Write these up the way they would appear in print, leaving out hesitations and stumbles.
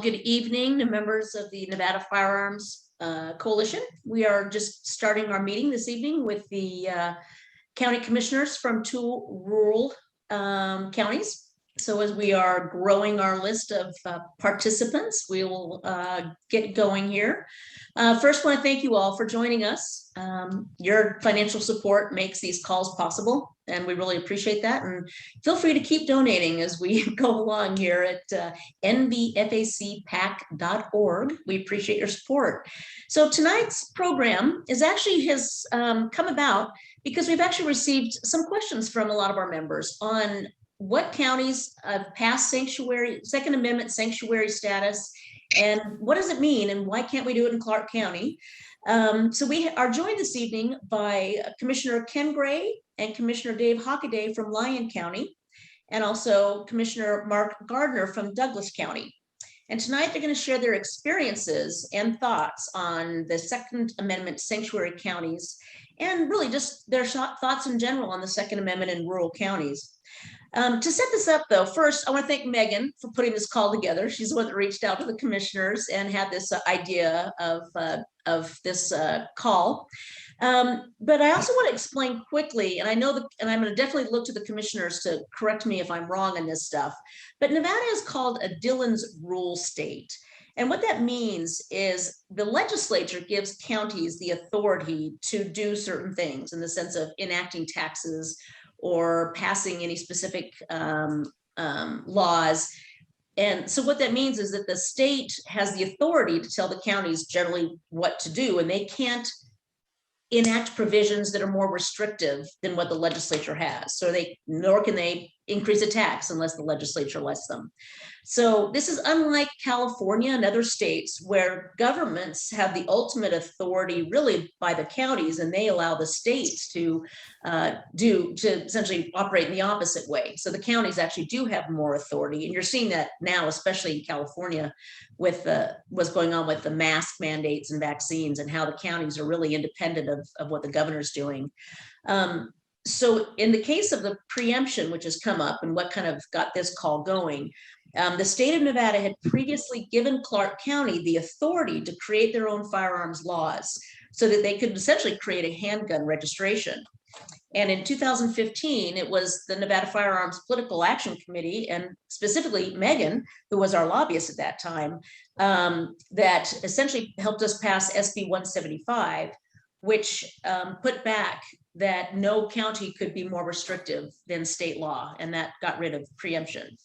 good evening to members of the Nevada Firearms Coalition. We are just starting our meeting this evening with the county commissioners from two rural counties. So as we are growing our list of participants, we will get going here. First, I want to thank you all for joining us. Your financial support makes these calls possible, and we really appreciate that. And feel free to keep donating as we go along here at NVFACPAC.org. We appreciate your support. So tonight's program has come about because we've actually received some questions from a lot of our members on what counties passed Second Amendment sanctuary status, and what does it mean, and why can't we do it in Clark County? So we are joined this evening by Commissioner Ken Gray and Commissioner Dave Hockaday from Lyon County, and also Commissioner Mark Gardner from Douglas County. And tonight they're going to share their experiences and thoughts on the Second Amendment sanctuary counties, and really just their thoughts in general on the Second Amendment in rural counties. To set this up, though, first, I want to thank Megan for putting this call together. She's the one that reached out to the commissioners and had this idea of this call. But I also want to explain quickly, and I know and I'm going to definitely look to the commissioners to correct me if I'm wrong on this stuff, but Nevada is called a Dillon's Rule state. And what that means is the legislature gives counties the authority to do certain things in the sense of enacting taxes or passing any specific laws. And so what that means is that the state has the authority to tell the counties generally what to do, and they can't enact provisions that are more restrictive than what the legislature has. So nor can they increase a tax unless the legislature lets them. So this is unlike California and other states where governments have the ultimate authority really by the counties, and they allow the states to essentially operate in the opposite way. So the counties actually do have more authority, and you're seeing that now, especially in California, with what's going on with the mask mandates and vaccines, and how the counties are really independent of what the governor's doing. So in the case of the preemption, which has come up and what kind of got this call going, the state of Nevada had previously given Clark County the authority to create their own firearms laws so that they could essentially create a handgun registration. And in 2015, it was the Nevada Firearms Political Action Committee, and specifically Megan, who was our lobbyist at that time, that essentially helped us pass SB 175, which put back that no county could be more restrictive than state law, and that got rid of preemption.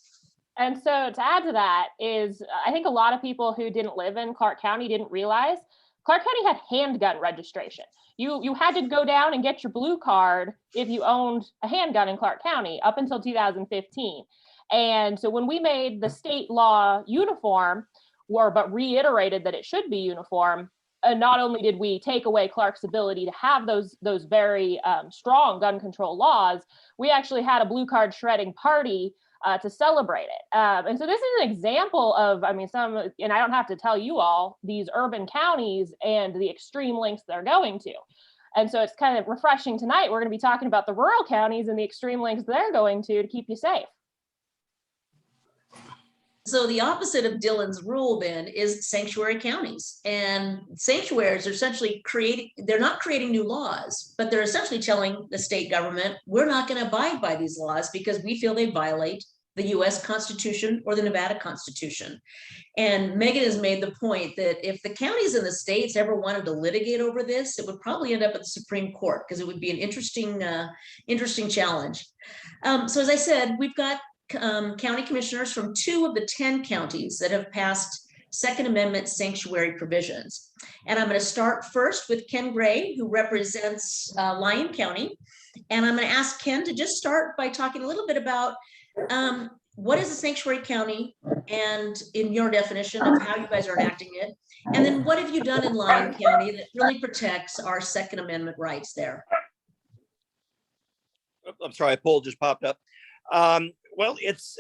And so to add to that is, I think a lot of people who didn't live in Clark County didn't realize Clark County had handgun registration. You had to go down and get your blue card if you owned a handgun in Clark County up until 2015. And so when we made the state law uniform, but reiterated that it should be uniform, not only did we take away Clark's ability to have those very strong gun control laws, we actually had a blue card shredding party to celebrate it. And so this is an example of, and I don't have to tell you all, these urban counties and the extreme lengths they're going to. And so it's kind of refreshing tonight. We're going to be talking about the rural counties and the extreme lengths they're going to keep you safe. So the opposite of Dillon's Rule then is sanctuary counties, and sanctuaries are essentially they're not creating new laws, but they're essentially telling the state government, we're not going to abide by these laws because we feel they violate the US Constitution or the Nevada Constitution. And Megan has made the point that if the counties and the states ever wanted to litigate over this, it would probably end up at the Supreme Court because it would be an interesting challenge. So as I said, we've got county commissioners from 2 of the 10 counties that have passed Second Amendment sanctuary provisions. And I'm going to start first with Ken Gray, who represents Lyon County. And I'm going to ask Ken to just start by talking a little bit about what is a sanctuary county, and in your definition of how you guys are enacting it. And then what have you done in Lyon County that really protects our Second Amendment rights there? I'm sorry, a poll just popped up. Well, it's,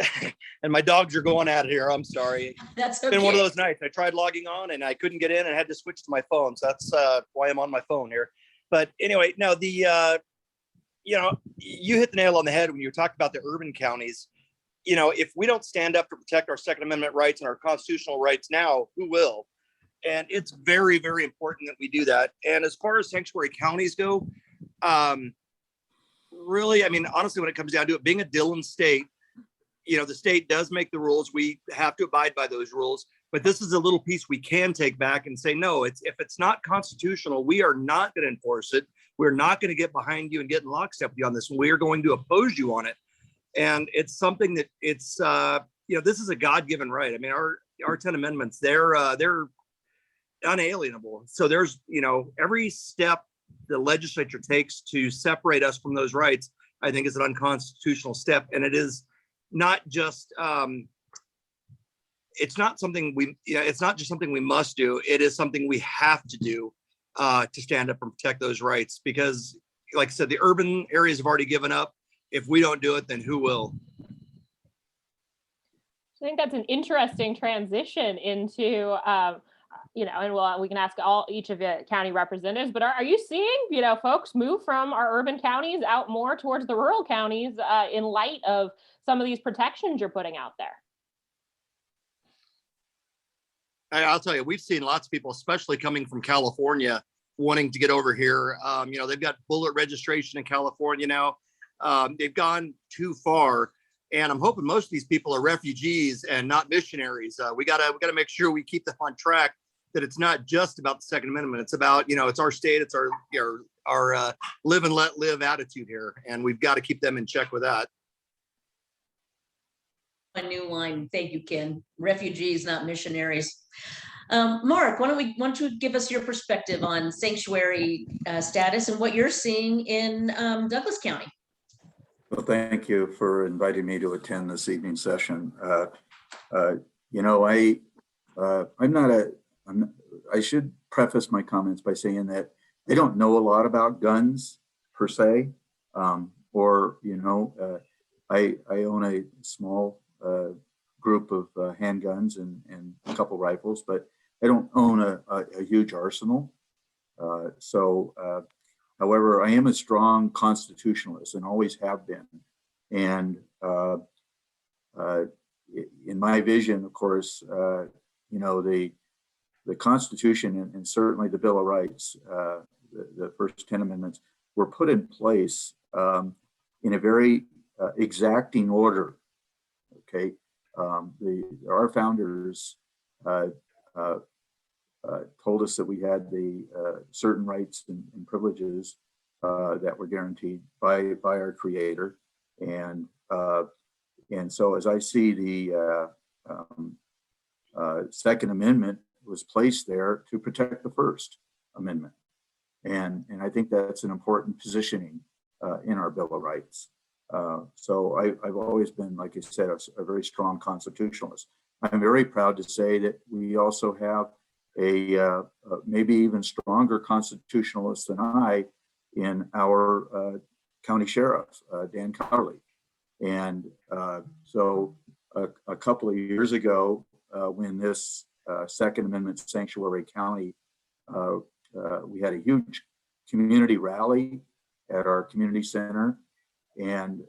and my dogs are going at it here. I'm sorry. That's okay. It's been one of those nights. I tried logging on and I couldn't get in and had to switch to my phone. So that's why I'm on my phone here. But anyway, no, you hit the nail on the head when you talked about the urban counties. if we don't stand up to protect our Second Amendment rights and our constitutional rights now, who will? And it's very, very important that we do that. And as far as sanctuary counties go, really, I mean, honestly, when it comes down to it, being a Dillon state, the state does make the rules. We have to abide by those rules. But this is a little piece we can take back and say, no, if it's not constitutional, we are not going to enforce it. We're not going to get behind you and get in lockstep with you on this. We are going to oppose you on it. And it's something that this is a God-given right. I mean, our 10 amendments, they're unalienable. So there's, every step the legislature takes to separate us from those rights, I think is an unconstitutional step. And it is not just, it's not something it's not just something we must do. It is something we have to do to stand up and protect those rights. Because like I said, the urban areas have already given up. If we don't do it, then who will? I think that's an interesting transition into, and we can ask each of the county representatives, but are you seeing, folks move from our urban counties out more towards the rural counties in light of some of these protections you're putting out there? I'll tell you, we've seen lots of people, especially coming from California, wanting to get over here. They've got bullet registration in California now. They've gone too far. And I'm hoping most of these people are refugees and not missionaries. We gotta make sure we keep them on track, that it's not just about the Second Amendment. It's about, it's our state, it's our live and let live attitude here. And we've got to keep them in check with that. A new line. Thank you, Ken. Refugees, not missionaries. Mark, why don't you give us your perspective on sanctuary status and what you're seeing in Douglas County? Well, thank you for inviting me to attend this evening's session. I should preface my comments by saying that I don't know a lot about guns per se, I own a small group of handguns and a couple rifles, but I don't own a huge arsenal. However, I am a strong constitutionalist and always have been. And in my vision, of course, the Constitution and certainly the Bill of Rights, the first 10 amendments, were put in place in a very exacting order. Okay, our founders told us that we had the certain rights and privileges that were guaranteed by our Creator, and so as I see the Second Amendment was placed there to protect the First Amendment, and I think that's an important positioning in our Bill of Rights. So I've always been, like I said, a very strong constitutionalist. I'm very proud to say that we also have a maybe even stronger constitutionalist than I in our county sheriff, Dan Cowley. And so a couple of years ago, when this Second Amendment sanctuary county, we had a huge community rally at our community center. And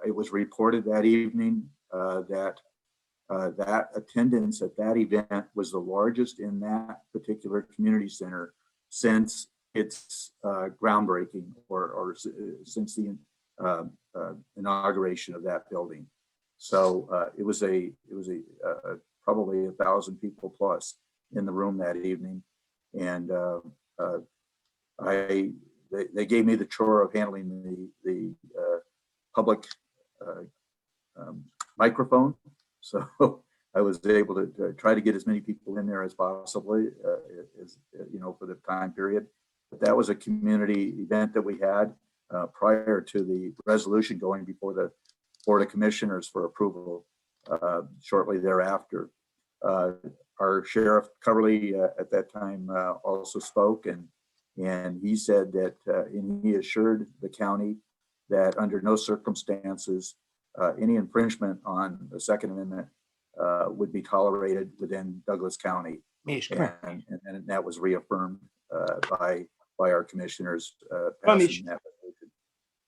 it was reported that evening that attendance at that event was the largest in that particular community center since its groundbreaking or since the inauguration of that building. So it was probably 1,000 people plus in the room that evening, and they gave me the chore of handling the public microphone. So I was able to try to get as many people in there as possibly, for the time period. But that was a community event that we had prior to the resolution going before the Board of Commissioners for approval shortly thereafter. Our Sheriff Coverly at that time also spoke, and he said that, and he assured the county that under no circumstances any infringement on the Second Amendment would be tolerated within Douglas County. And that was reaffirmed by our commissioners passing that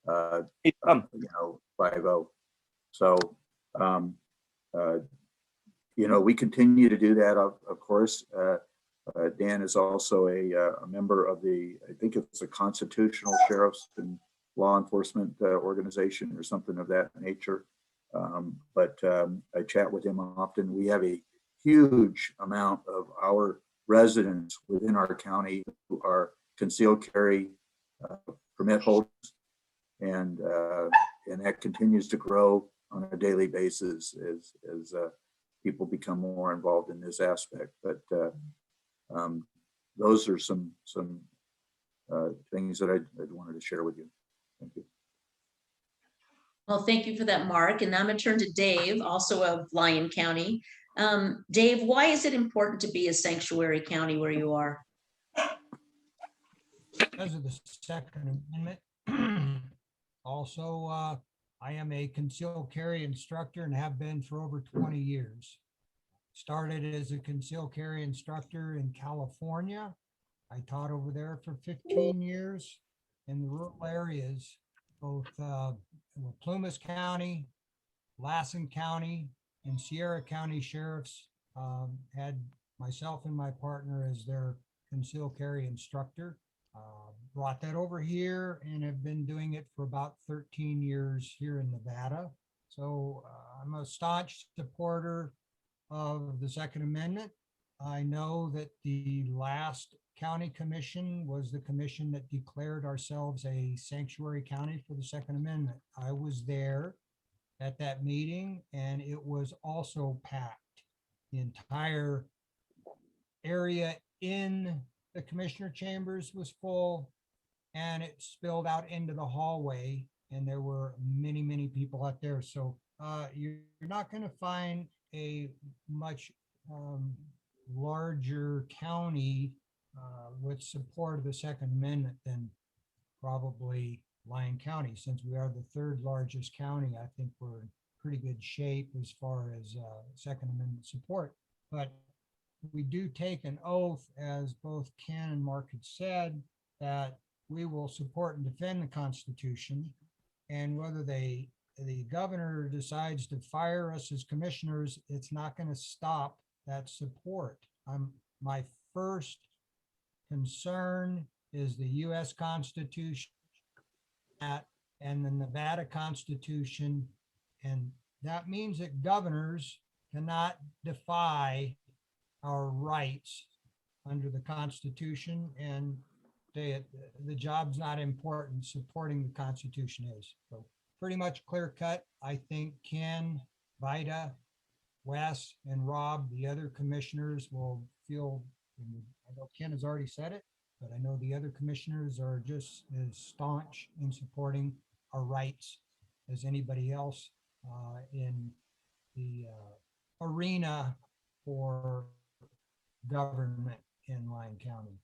resolution, 5-0. So, you know, we continue to do that, of course. Dan is also a member of the, I think it's a constitutional sheriffs and law enforcement organization or something of that nature. But I chat with him often. We have a huge amount of our residents within our county who are concealed carry permit holders, and that continues to grow on a daily basis as people become more involved in this aspect. But those are some things that I wanted to share with you. Thank you. Well, thank you for that, Mark. And now I'm going to turn to Dave, also of Lyon County. Dave, why is it important to be a sanctuary county where you are? Because of the Second Amendment. Also, I am a concealed carry instructor and have been for over 20 years. Started as a concealed carry instructor in California. I taught over there for 15 years in the rural areas, both Plumas County, Lassen County, and Sierra County sheriffs had myself and my partner as their concealed carry instructor. Brought that over here and have been doing it for about 13 years here in Nevada. So I'm a staunch supporter of the Second Amendment. I know that the last county commission was the commission that declared ourselves a sanctuary county for the Second Amendment. I was there at that meeting and it was also packed. The entire area in the commissioner chambers was full, and it spilled out into the hallway, and there were many, many people out there. So you're not going to find a much larger county with support of the Second Amendment than probably Lyon County. Since we are the third largest county, I think we're in pretty good shape as far as Second Amendment support. But we do take an oath, as both Ken and Mark had said, that we will support and defend the Constitution. And whether the governor decides to fire us as commissioners, it's not going to stop that support. My first concern is the U.S. Constitution and the Nevada Constitution. And that means that governors cannot defy our rights under the Constitution, and the job's not important. Supporting the Constitution is. So pretty much clear cut. I think Ken, Vida, Wes, and Rob, the other commissioners, will feel, I know Ken has already said it, but I know the other commissioners are just as staunch in supporting our rights as anybody else in the arena for government in Lyon County.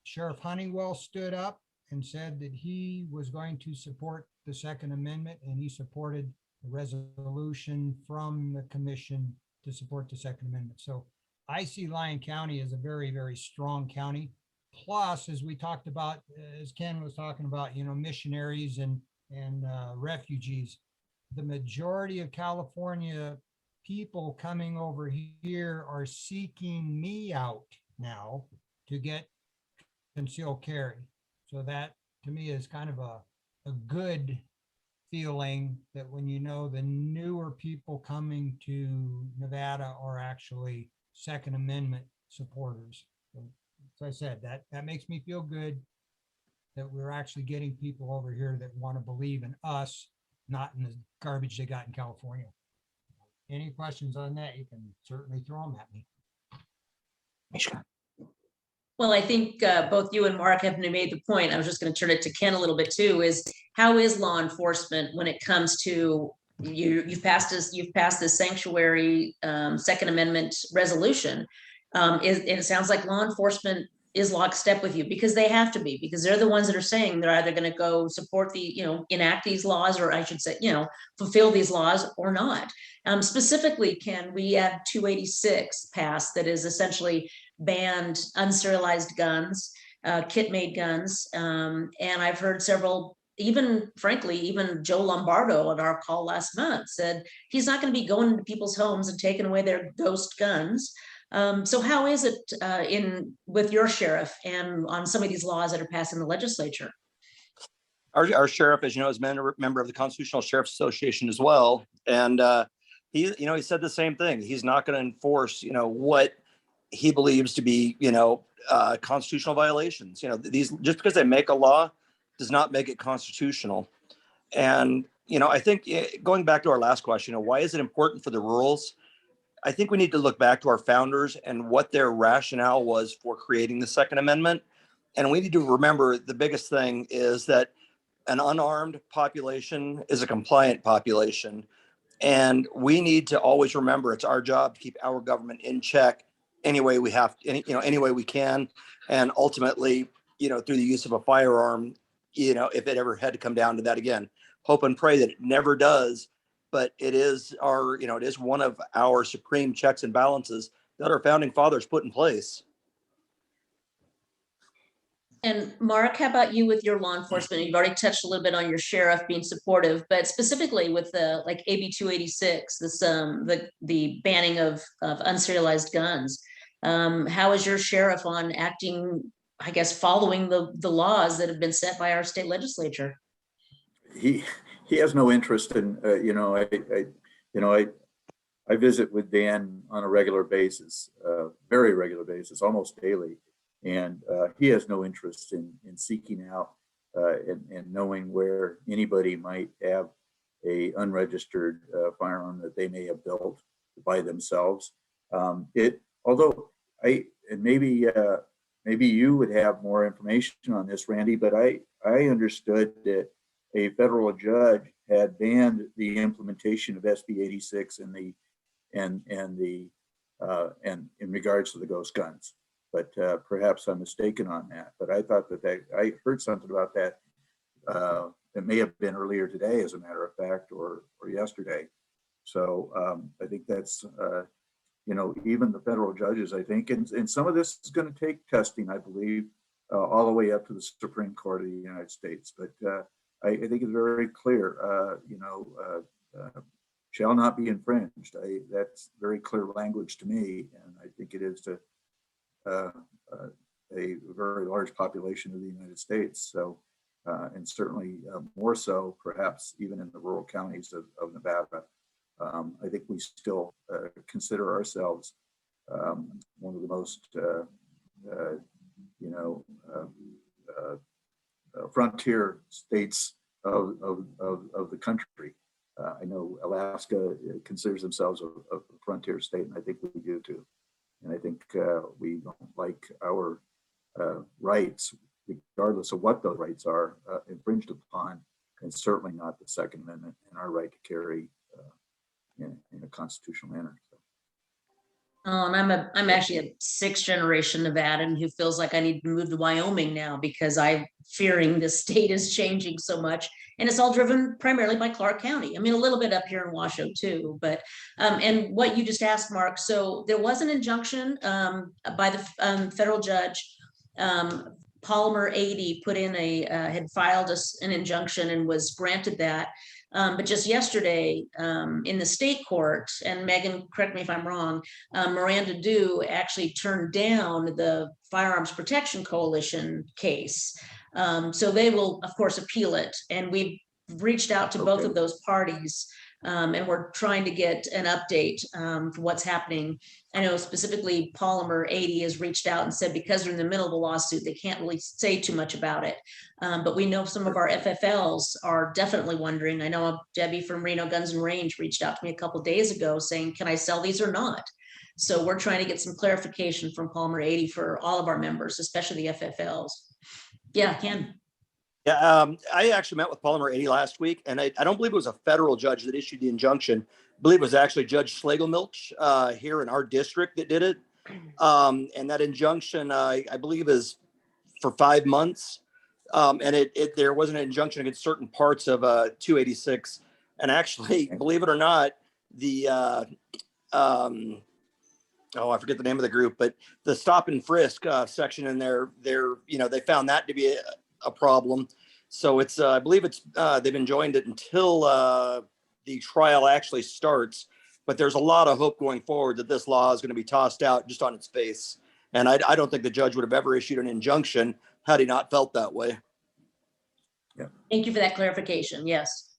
Sheriff Honeywell stood up and said that he was going to support the Second Amendment, and he supported the resolution from the commission to support the Second Amendment. So I see Lyon County as a very, very strong county. Plus, as we talked about, as Ken was talking about, missionaries and refugees, the majority of California people coming over here are seeking me out now to get concealed carry. So that to me is kind of a good feeling, that when the newer people coming to Nevada are actually Second Amendment supporters. So, as I said, that makes me feel good that we're actually getting people over here that want to believe in us, not in the garbage they got in California. Any questions on that, you can certainly throw them at me. Well, I think both you and Mark have made the point. I was just going to turn it to Ken a little bit too, is how is law enforcement when it comes to you've passed this sanctuary Second Amendment resolution. It sounds like law enforcement is lockstep with you, because they have to be, because they're the ones that are saying they're either going to go support enact these laws, or I should say, fulfill these laws or not. Specifically, Ken, we had 286 passed that is essentially banned unserialized guns, kit-made guns. And I've heard several even frankly, even Joe Lombardo on our call last month said he's not going to be going into people's homes and taking away their ghost guns. So how is it with your sheriff and on some of these laws that are passed in the legislature? Our sheriff, as you know, is a member of the Constitutional Sheriff's Association as well. And he said the same thing. He's not going to enforce, what he believes to be, constitutional violations. These, just because they make a law does not make it constitutional. And, I think going back to our last question, why is it important for the rurals? I think we need to look back to our founders and what their rationale was for creating the Second Amendment. And we need to remember the biggest thing is that an unarmed population is a compliant population. And we need to always remember it's our job to keep our government in check any way we have, any way we can. And ultimately, through the use of a firearm, if it ever had to come down to that again, hope and pray that it never does. But it is it is one of our supreme checks and balances that our founding fathers put in place. And Mark, how about you with your law enforcement? You've already touched a little bit on your sheriff being supportive, but specifically with the AB 286, this the banning of unserialized guns. How is your sheriff on acting, I guess, following the laws that have been set by our state legislature? He has no interest in, I visit with Dan on a regular basis, very regular basis, almost daily. And he has no interest in seeking out and knowing where anybody might have a unregistered firearm that they may have built by themselves. Although maybe you would have more information on this, Randy, but I understood that a federal judge had banned the implementation of SB 86 and in regards to the ghost guns. But perhaps I'm mistaken on that. But I thought that I heard something about that. It may have been earlier today, as a matter of fact, or yesterday. So I think that's even the federal judges, I think, and some of this is going to take testing, I believe, all the way up to the Supreme Court of the United States. But I think it's very clear, shall not be infringed. That's very clear language to me, and I think it is to a very large population of the United States. So, and certainly more so, perhaps even in the rural counties of Nevada. I think we still consider ourselves one of the most, frontier states of the country. I know Alaska considers themselves a frontier state, and I think we do too. And I think we don't like our rights, regardless of what those rights are, infringed upon, and certainly not the Second Amendment and our right to carry in a constitutional manner. Oh, and I'm actually a sixth generation Nevadan who feels like I need to move to Wyoming now because I'm fearing the state is changing so much, and it's all driven primarily by Clark County. I mean, a little bit up here in Washoe too, but and what you just asked, Mark. So there was an injunction by the federal judge. Polymer 80 put in had filed an injunction and was granted that. But just yesterday in the state court, and Megan, correct me if I'm wrong, Miranda Dew actually turned down the Firearms Protection Coalition case. So they will, of course, appeal it. And we've reached out to both of those parties, and we're trying to get an update for what's happening. I know specifically Polymer 80 has reached out and said because they're in the middle of the lawsuit, they can't really say too much about it. But we know some of our FFLs are definitely wondering. I know Debbie from Reno Guns and Range reached out to me a couple of days ago saying, can I sell these or not? So we're trying to get some clarification from Polymer 80 for all of our members, especially the FFLs. Yeah, Ken. Yeah, I actually met with Polymer 80 last week, and I don't believe it was a federal judge that issued the injunction. I believe it was actually Judge Schlegelmilch here in our district that did it. And that injunction, I believe, is for 5 months. And there was an injunction against certain parts of 286. And actually, believe it or not, the I forget the name of the group, but the stop and frisk section in there, they found that to be a problem. So it's, I believe it's, they've enjoined it until the trial actually starts. But there's a lot of hope going forward that this law is going to be tossed out just on its face. And I don't think the judge would have ever issued an injunction had he not felt that way. Thank you for that clarification. Yes.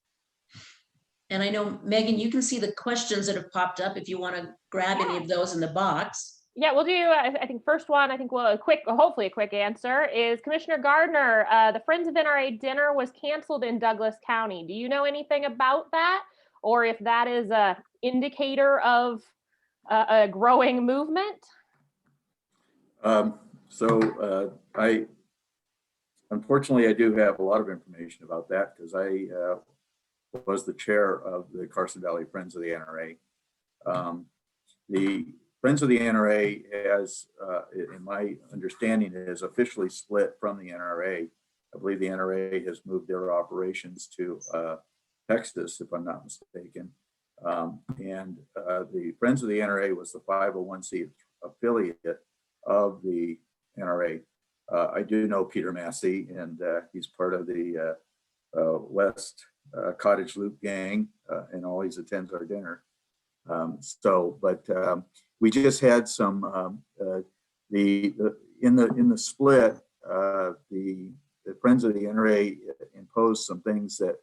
And I know, Megan, you can see the questions that have popped up if you want to grab any of those in the box. Yeah, we'll do, I think first one, I think hopefully a quick answer is Commissioner Gardner, the Friends of NRA dinner was canceled in Douglas County. Do you know anything about that? Or if that is a indicator of a growing movement? Unfortunately, I do have a lot of information about that because I was the chair of the Carson Valley Friends of the NRA. The Friends of the NRA has, in my understanding, is officially split from the NRA. I believe the NRA has moved their operations to Texas, if I'm not mistaken. The Friends of the NRA was the 501c affiliate of the NRA. I do know Peter Massey, and he's part of the West Cottage Loop gang and always attends our dinner. We just had some in the split. The Friends of the NRA imposed some things that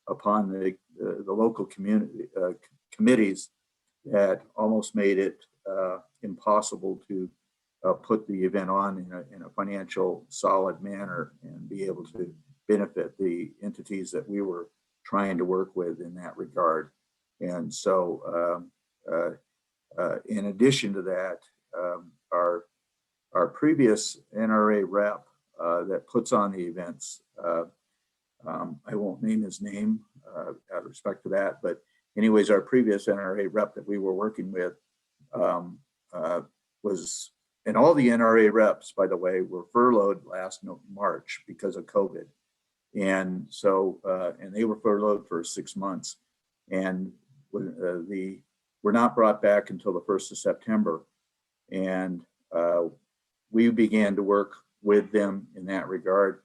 upon the local community committees that almost made it impossible to put the event on in a financial solid manner and be able to benefit the entities that we were trying to work with in that regard. And so in addition to that, our previous NRA rep that puts on the events, I won't name his name out of respect to that, but anyways, our previous NRA rep that we were working with was, and all the NRA reps, by the way, were furloughed last March because of COVID. And so, and they were furloughed for 6 months, and were not brought back until the 1st of September. And we began to work with them in that regard,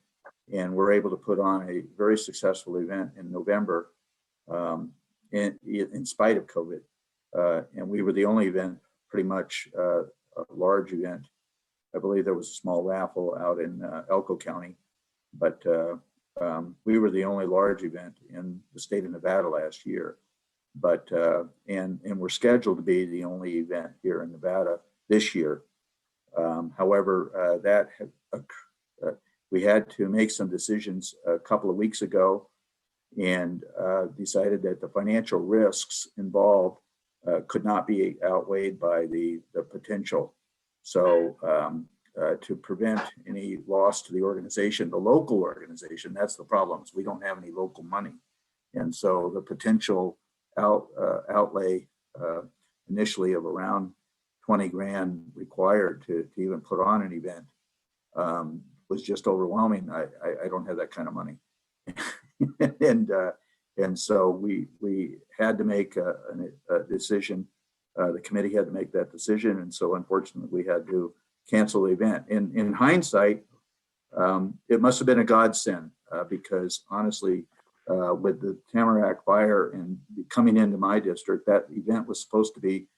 and were able to put on a very successful event in November in spite of COVID. And we were the only event, pretty much a large event. I believe there was a small raffle out in Elko County, but we were the only large event in the state of Nevada last year. But and we're scheduled to be the only event here in Nevada this year. However, we had to make some decisions a couple of weeks ago, and decided that the financial risks involved could not be outweighed by the potential. So to prevent any loss to the organization, the local organization, that's the problem, is we don't have any local money. And so the potential outlay initially of around 20 grand required to even put on an event was just overwhelming. I don't have that kind of money. and so we had to make a decision. The committee had to make that decision, and so unfortunately we had to cancel the event. In hindsight, it must have been a godsend because honestly, with the Tamarack fire and coming into my district, that event was supposed to be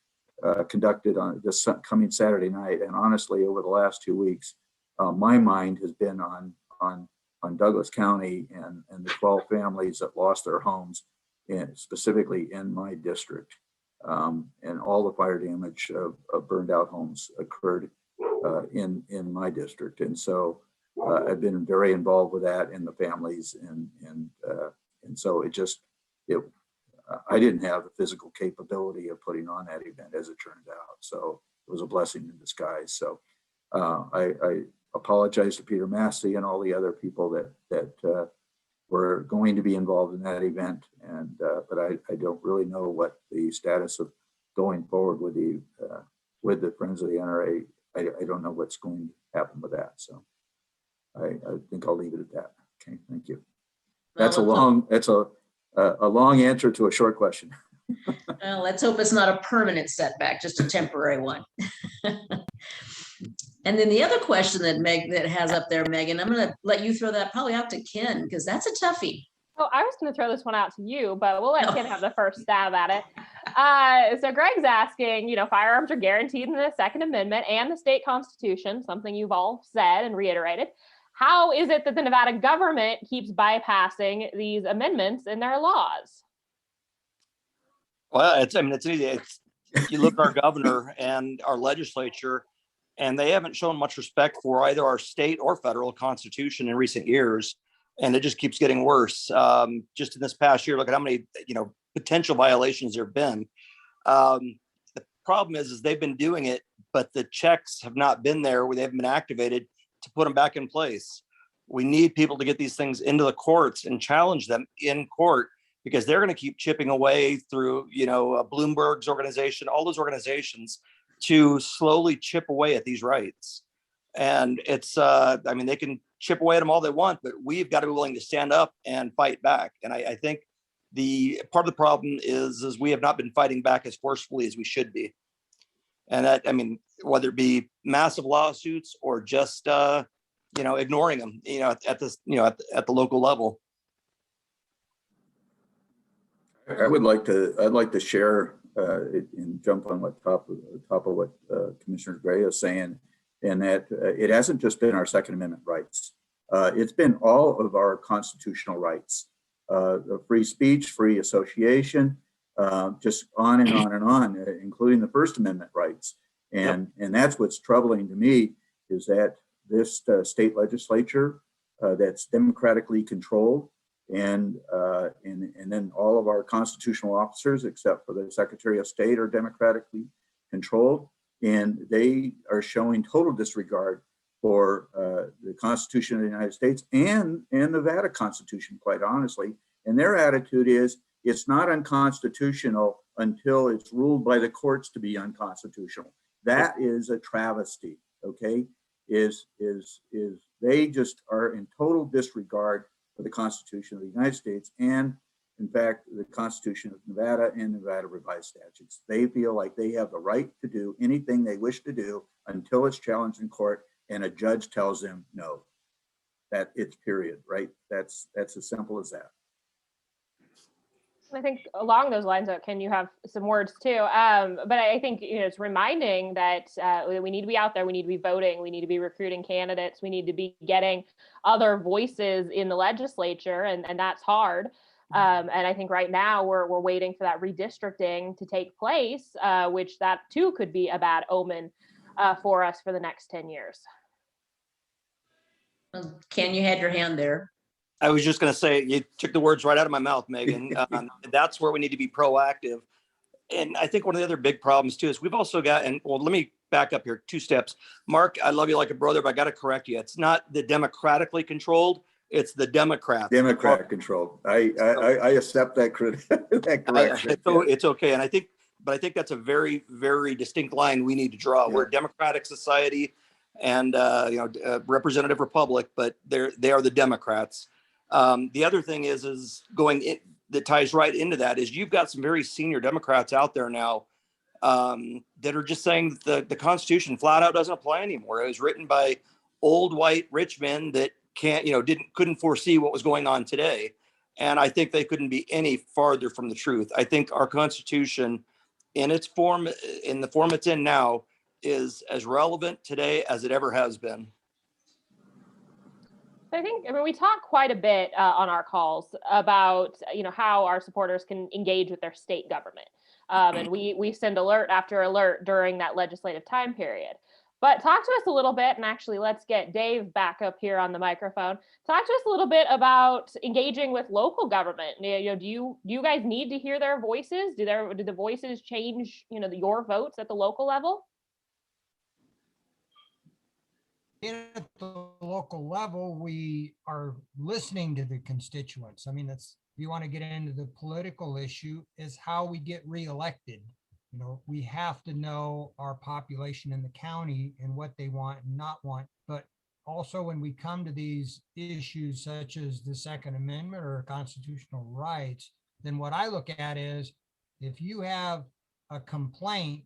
conducted on this coming Saturday night. And honestly, over the last 2 weeks, my mind has been on Douglas County and the 12 families that lost their homes, and specifically in my district. And all the fire damage of burned out homes occurred in my district. And so I've been very involved with that and the families, and so I didn't have the physical capability of putting on that event, as it turned out. So it was a blessing in disguise. So I apologize to Peter Massey and all the other people that were going to be involved in that event, and but I don't really know what the status of going forward with the Friends of the NRA. I don't know what's going to happen with that. So I think I'll leave it at that. Okay, thank you. That's a long answer to a short question. Well, let's hope it's not a permanent setback, just a temporary one. And then the other question that Meg that has up there, Megan, I'm going to let you throw that probably out to Ken because that's a toughie. Oh, I was going to throw this one out to you, but we'll let No. Ken have the first stab at it. So Greg's asking, firearms are guaranteed in the Second Amendment and the state constitution, something you've all said and reiterated. How is it that the Nevada government keeps bypassing these amendments in their laws? Well, it's easy. You look at our governor and our legislature, and they haven't shown much respect for either our state or federal constitution in recent years. And it just keeps getting worse. Just in this past year, look at how many, potential violations there have been. The problem is they've been doing it, but the checks have not been there where they haven't been activated to put them back in place. We need people to get these things into the courts and challenge them in court, because they're going to keep chipping away through, Bloomberg's organization, all those organizations, to slowly chip away at these rights. And it's, they can chip away at them all they want, but we've got to be willing to stand up and fight back. And I think the part of the problem is we have not been fighting back as forcefully as we should be. And that, whether it be massive lawsuits or just, ignoring them, at the local level. I'd like to share and jump on top of what Commissioner Gray is saying, and that it hasn't just been our Second Amendment rights. It's been all of our constitutional rights, the free speech, free association, just on and on and on, including the First Amendment rights. And that's what's troubling to me, is that this state legislature that's democratically controlled, and then all of our constitutional officers, except for the Secretary of State, are democratically controlled, and they are showing total disregard for the Constitution of the United States and Nevada Constitution, quite honestly. And their attitude is it's not unconstitutional until it's ruled by the courts to be unconstitutional. That is a travesty. Okay, is they just are in total disregard for the Constitution of the United States and, in fact, the Constitution of Nevada and Nevada revised statutes. They feel like they have the right to do anything they wish to do until it's challenged in court and a judge tells them no. That it's period, right? That's as simple as that. I think along those lines, Ken, you have some words too. But I think it's reminding that we need to be out there. We need to be voting. We need to be recruiting candidates. We need to be getting other voices in the legislature, and that's hard. And I think right now we're waiting for that redistricting to take place, which that too could be a bad omen for us for the next 10 years. Well, Ken, you had your hand there. I was just going to say, you took the words right out of my mouth, Megan. That's where we need to be proactive. And I think one of the other big problems too is we've also got, let me back up here 2 steps. Mark, I love you like a brother, but I got to correct you. It's not the democratically controlled, it's the Democrats. Democrat controlled. I accept that correction. It's okay. And I think that's a very, very distinct line we need to draw. Yeah. We're a democratic society and representative republic, but they are the Democrats. The other thing is going in, that ties right into that is you've got some very senior Democrats out there now that are just saying that the Constitution flat out doesn't apply anymore. It was written by old white rich men that couldn't foresee what was going on today. And I think they couldn't be any farther from the truth. I think our Constitution in the form it's in now is as relevant today as it ever has been. I mean, we talk quite a bit on our calls about, how our supporters can engage with their state government. And we send alert after alert during that legislative time period. But talk to us a little bit, and actually let's get Dave back up here on the microphone. Talk to us a little bit about engaging with local government. Do you guys need to hear their voices? Do the voices change, your votes at the local level? At the local level, we are listening to the constituents. I mean, if you want to get into the political issue, is how we get reelected. We have to know our population in the county and what they want and not want. But also when we come to these issues such as the Second Amendment or constitutional rights, then what I look at is if you have a complaint,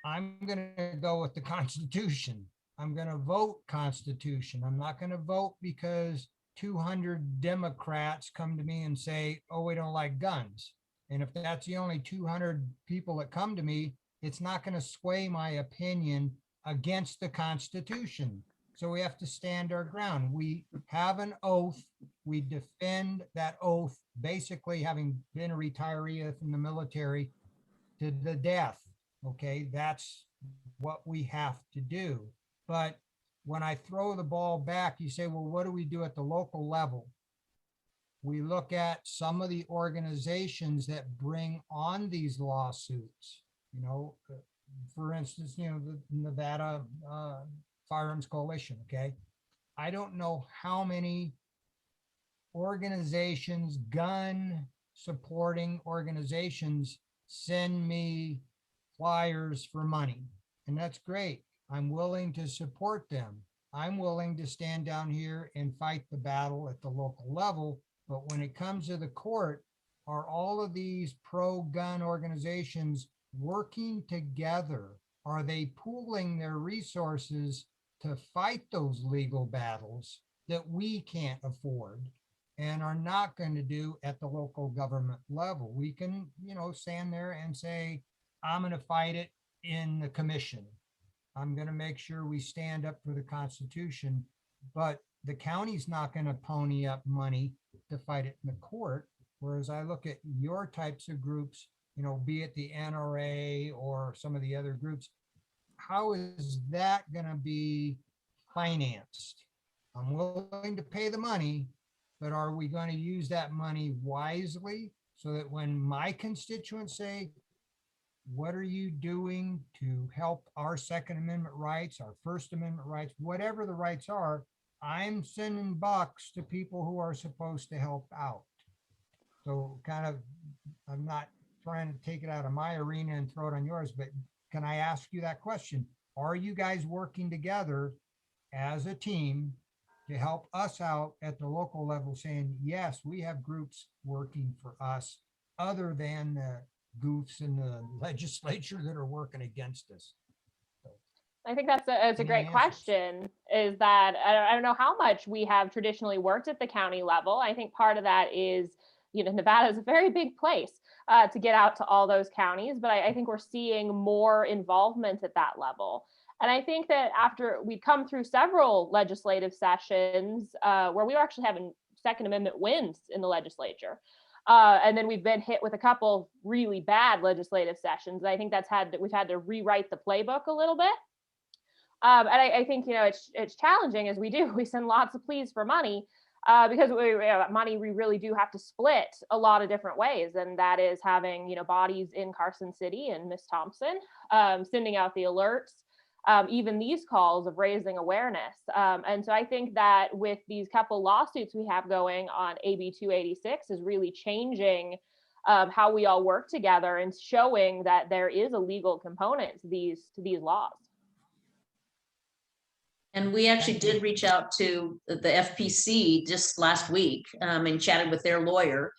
I'm going to go with the Constitution. I'm going to vote Constitution. I'm not going to vote because 200 Democrats come to me and say, oh, we don't like guns. And if that's the only 200 people that come to me, it's not going to sway my opinion against the Constitution. So we have to stand our ground. We have an oath. We defend that oath, basically having been a retiree from the military to the death. Okay, that's what we have to do. But when I throw the ball back, you say, well, what do we do at the local level? We look at some of the organizations that bring on these lawsuits, you know, for instance, you know, the Nevada Firearms Coalition, okay? I don't know how many organizations, gun supporting organizations send me flyers for money. And that's great. I'm willing to support them. I'm willing to stand down here and fight the battle at the local level. But when it comes to the court, are all of these pro-gun organizations working together? Are they pooling their resources to fight those legal battles that we can't afford and are not going to do at the local government level? We can, you know, stand there and say, I'm going to fight it in the commission. I'm going to make sure we stand up for the Constitution, but the county's not going to pony up money to fight it in the court. Whereas I look at your types of groups, you know, be it the NRA or some of the other groups, how is that going to be financed? I'm willing to pay the money, but are we going to use that money wisely so that when my constituents say, what are you doing to help our Second Amendment rights, our First Amendment rights, whatever the rights are, I'm sending bucks to people who are supposed to help out. So kind of, I'm not trying to take it out of my arena and throw it on yours, but can I ask you that question? Are you guys working together as a team to help us out at the local level, saying, yes, we have groups working for us other than the goofs in the legislature that are working against us? I think that's a great question, is that I don't know how much we have traditionally worked at the county level. I think part of that is, you know, Nevada is a very big place to get out to all those counties, but I think we're seeing more involvement at that level. And I think that after we've come through several legislative sessions where we were actually having Second Amendment wins in the legislature. And then we've been hit with a couple really bad legislative sessions. I think we've had to rewrite the playbook a little bit. And I think, you know, it's challenging as we send lots of pleas for money because money we really do have to split a lot of different ways. And that is having, you know, bodies in Carson City and Miss Thompson, sending out the alerts, even these calls of raising awareness. And so I think that with these couple lawsuits we have going on, AB 286 is really changing how we all work together and showing that there is a legal component to these laws. And we actually did reach out to the FPC just last week and chatted with their lawyer,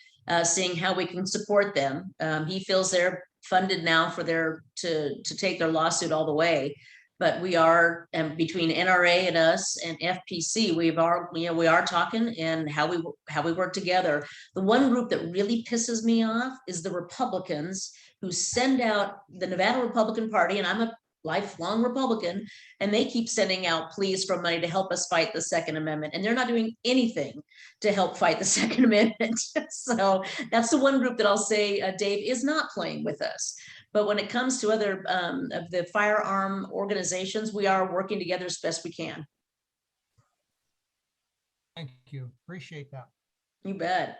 seeing how we can support them. He feels they're funded now for to take their lawsuit all the way. But we are, between NRA and us and FPC, we are talking and how we work together. The one group that really pisses me off is the Republicans who send out the Nevada Republican Party, and I'm a lifelong Republican, and they keep sending out pleas for money to help us fight the Second Amendment, and they're not doing anything to help fight the Second Amendment. So that's the one group that I'll say Dave is not playing with us. But when it comes to other of the firearm organizations, we are working together as best we can. Thank you. Appreciate that. You bet.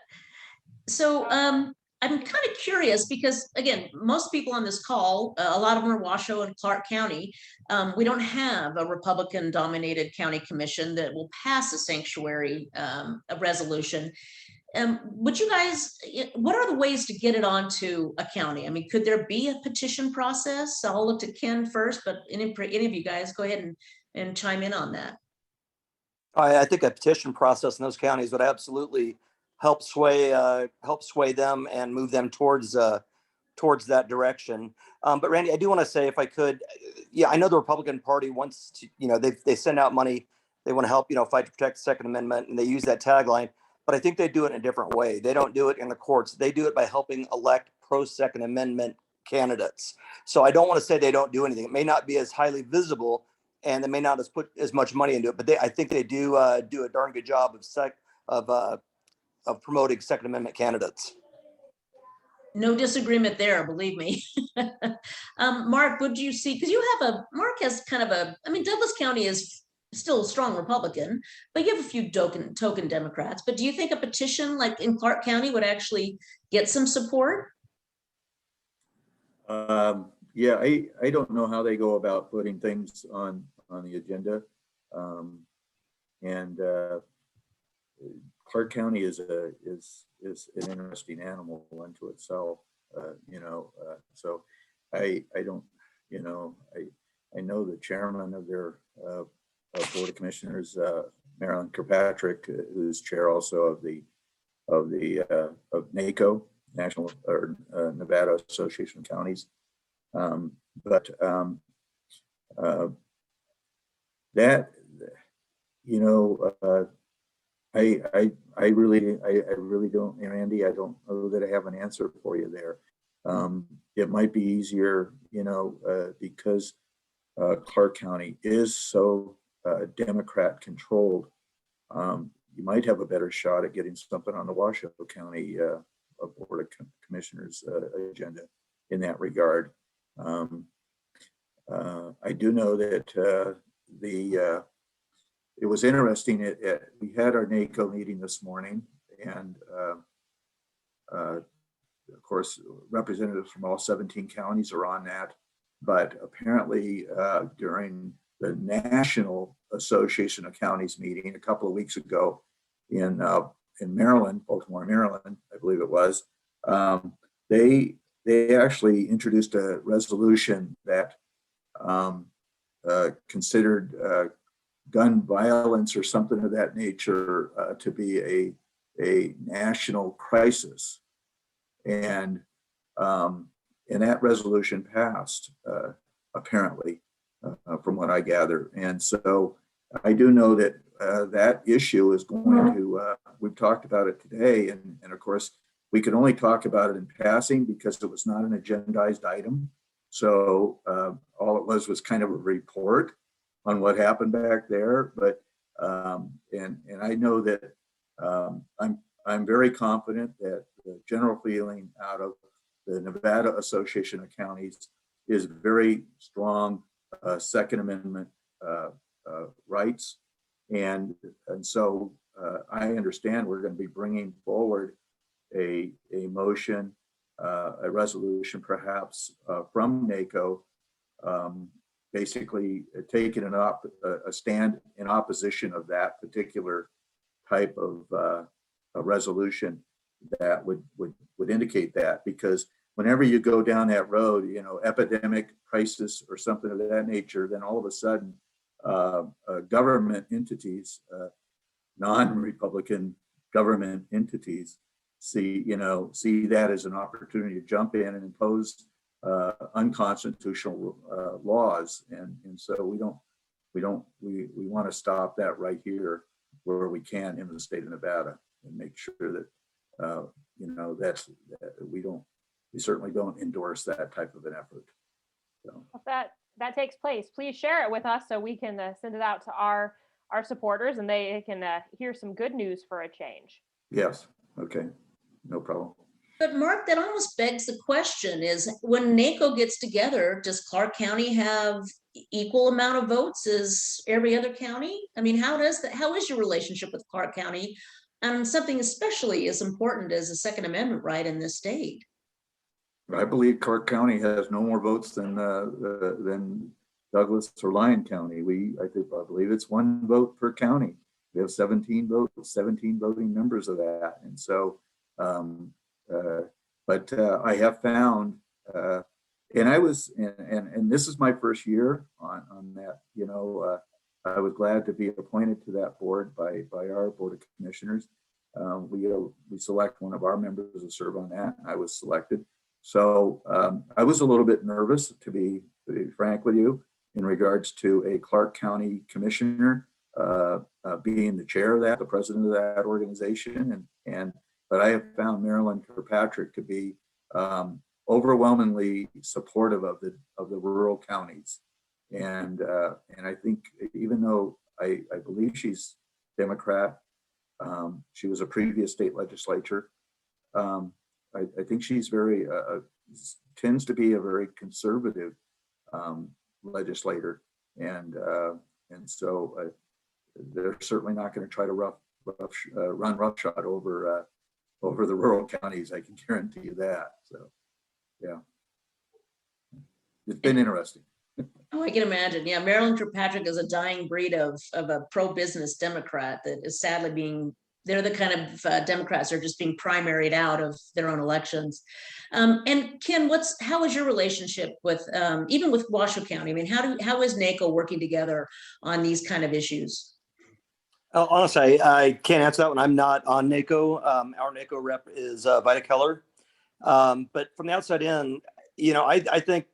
So I'm kind of curious because, again, most people on this call, a lot of them are Washoe and Clark County. We don't have a Republican-dominated county commission that will pass a sanctuary resolution. Would you guys, what are the ways to get it onto a county? I mean, could there be a petition process? So I'll look to Ken first, but any of you guys go ahead and chime in on that. I think a petition process in those counties would absolutely help sway them and move them towards towards that direction. But Randy, I do want to say, if I could, yeah, I know the Republican Party wants to, they send out money. They want to help, fight to protect the Second Amendment, and they use that tagline. But I think they do it in a different way. They don't do it in the courts. They do it by helping elect pro-Second Amendment candidates. So I don't want to say they don't do anything. It may not be as highly visible, and they may not have put as much money into it, but I think they do do a darn good job of promoting Second Amendment candidates. No disagreement there, believe me. Mark, would you see, because Mark has kind of Douglas County is still a strong Republican, but you have a few token Democrats. But do you think a petition like in Clark County would actually get some support? Yeah, I don't know how they go about putting things on the agenda. Clark County is an interesting animal unto itself, so I don't, I know the chairman of their Board of Commissioners, Marilyn Kirkpatrick, who's chair also of NACO, National or Nevada Association of Counties. I really don't, Randy, I don't know that I have an answer for you there. It might be easier, because Clark County is so Democrat controlled. You might have a better shot at getting something on the Washoe County Board of Commissioners agenda in that regard. I do know that it was interesting. We had our NACO meeting this morning, and of course, representatives from all 17 counties are on that. But apparently, during the National Association of Counties meeting a couple of weeks ago in Maryland, Baltimore, Maryland, I believe it was, they actually introduced a resolution that considered gun violence or something of that nature to be a national crisis, and that resolution passed apparently, from what I gather. And so I do know that that issue is going to. We've talked about it today, and of course we could only talk about it in passing because it was not an agendized item. So all it was kind of a report on what happened back there. But and I know that I'm very confident that the general feeling out of the Nevada Association of Counties is very strong Second Amendment rights, and so I understand we're going to be bringing forward a motion, a resolution perhaps from NACO, basically taking a stand in opposition of that particular type of a resolution that would indicate that. Because whenever you go down that road, epidemic, crisis, or something of that nature, then all of a sudden government entities, non-Republican government entities, see that as an opportunity to jump in and impose unconstitutional laws, and so we want to stop that right here where we can in the state of Nevada, and make sure that we certainly don't endorse that type of an effort. So if that takes place, please share it with us so we can send it out to our supporters, and they can hear some good news for a change. Yes. Okay. No problem. But Mark, that almost begs the question: is when NACO gets together, does Clark County have equal amount of votes as every other county? I mean, how is your relationship with Clark County on something especially as important as the Second Amendment right in this state? I believe Clark County has no more votes than Douglas or Lyon County. I believe it's 1 vote per county. We have 17 votes, 17 voting members of that, and so. But I have found, and I was, and this is my first year on that. I was glad to be appointed to that board by our Board of Commissioners. We select one of our members to serve on that. I was selected, So I was a little bit nervous, to be frank with you, in regards to a Clark County commissioner being the chair of that, the president of that organization. But I have found Marilyn Kirkpatrick to be overwhelmingly supportive of the rural counties. And I think even though I believe she's Democrat, she was a previous state legislature. I think she's very tends to be a very conservative legislator, and so they're certainly not going to try to run roughshod over the rural counties. I can guarantee you that. So, yeah, it's been interesting. Oh, I can imagine. Yeah, Marilyn Kirkpatrick is a dying breed of a pro-business Democrat that is sadly being. They're the kind of Democrats that are just being primaried out of their own elections. And Ken, how is your relationship with even with Washoe County? I mean, how is NACO working together on these kind of issues? Honestly, I can't answer that one. I'm not on NACO. Our NACO rep is Vita Keller. But from the outside in, I think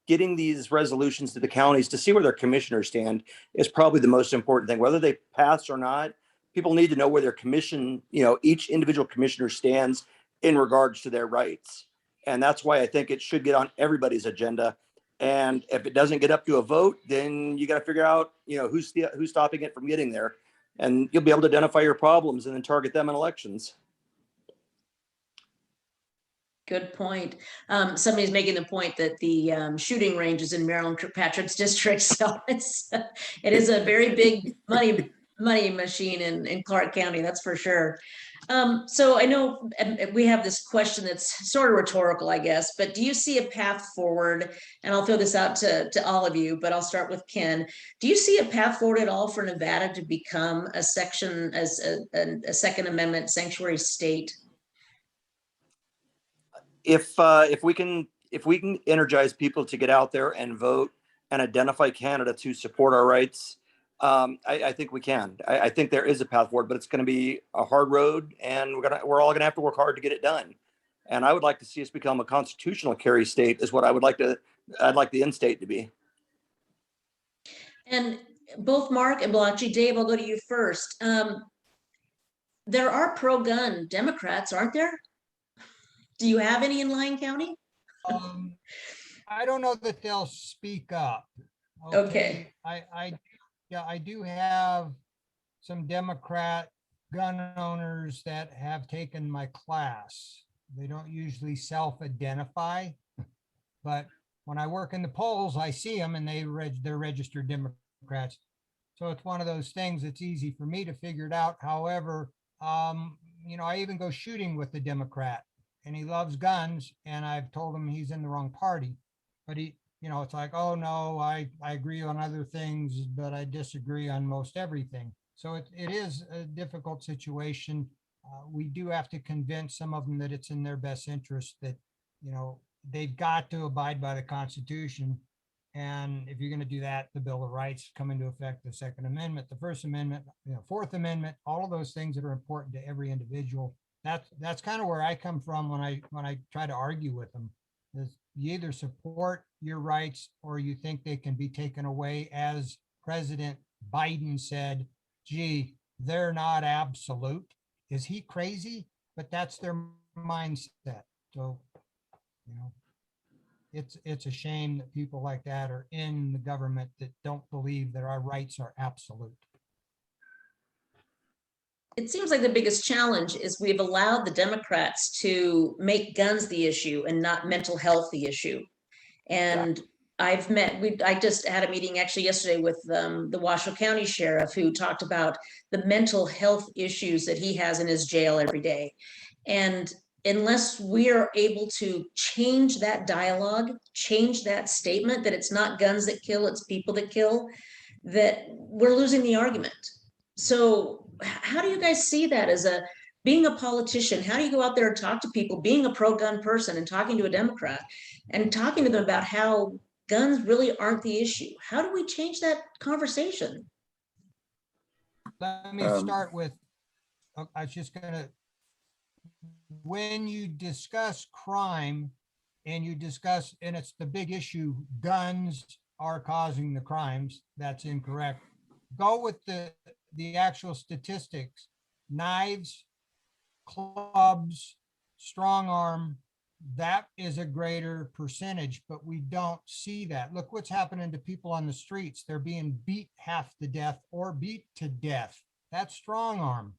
getting these resolutions to the counties to see where their commissioners stand is probably the most important thing. Whether they pass or not, people need to know where their commission, each individual commissioner stands in regards to their rights. And that's why I think it should get on everybody's agenda. And if it doesn't get up to a vote, then you got to figure out, who's stopping it from getting there. And you'll be able to identify your problems and then target them in elections. Good point. Somebody's making the point that the shooting range is in Marilyn Kirkpatrick's district, so it is a very big money machine in Clark County, that's for sure. So I know we have this question that's sort of rhetorical, I guess, but do you see a path forward? And I'll throw this out to all of you, but I'll start with Ken. Do you see a path forward at all for Nevada to become a Second Amendment sanctuary state? If we can energize people to get out there and vote and identify candidates who support our rights, I think we can. I think there is a path forward, but it's going to be a hard road, and we're all going to have to work hard to get it done. And I would like to see us become a constitutional carry state. Is what I'd like the end state to be. And both Mark and actually Dave, I'll go to you first. There are pro-gun Democrats, aren't there? Do you have any in Lyon County? I don't know that they'll speak up. Okay. I do have some Democrat gun owners that have taken my class. They don't usually self-identify, but when I work in the polls, I see them and they're registered Democrats. So it's one of those things that's easy for me to figure it out. However, I even go shooting with the Democrat, and he loves guns, and I've told him he's in the wrong party. But it's like, oh no, I agree on other things, but I disagree on most everything. So it is a difficult situation. We do have to convince some of them that it's in their best interest, that, they've got to abide by the Constitution. And if you're going to do that, the Bill of Rights come into effect, the Second Amendment, the First Amendment, Fourth Amendment, all of those things that are important to every individual. That's kind of where I come from when I try to argue with them. Is you either support your rights or you think they can be taken away. As President Biden said, gee, they're not absolute. Is he crazy? But that's their mindset. So, it's a shame that people like that are in the government that don't believe that our rights are absolute. It seems like the biggest challenge is we've allowed the Democrats to make guns the issue and not mental health the issue. And I just had a meeting actually yesterday with the Washoe County Sheriff, who talked about the mental health issues that he has in his jail every day. And unless we are able to change that dialogue, change that statement that it's not guns that kill, it's people that kill, that we're losing the argument. So how do you guys see that as being a politician? How do you go out there and talk to people, being a pro-gun person and talking to a Democrat and talking to them about how guns really aren't the issue? How do we change that conversation? Let me start with, I was just going to, when you discuss crime, and you discuss, and it's the big issue, guns are causing the crimes. That's incorrect. Go with the actual statistics. Knives, clubs, strong arm, that is a greater percentage, but we don't see that. Look what's happening to people on the streets. They're being beat half to death or beat to death. That's strong arm.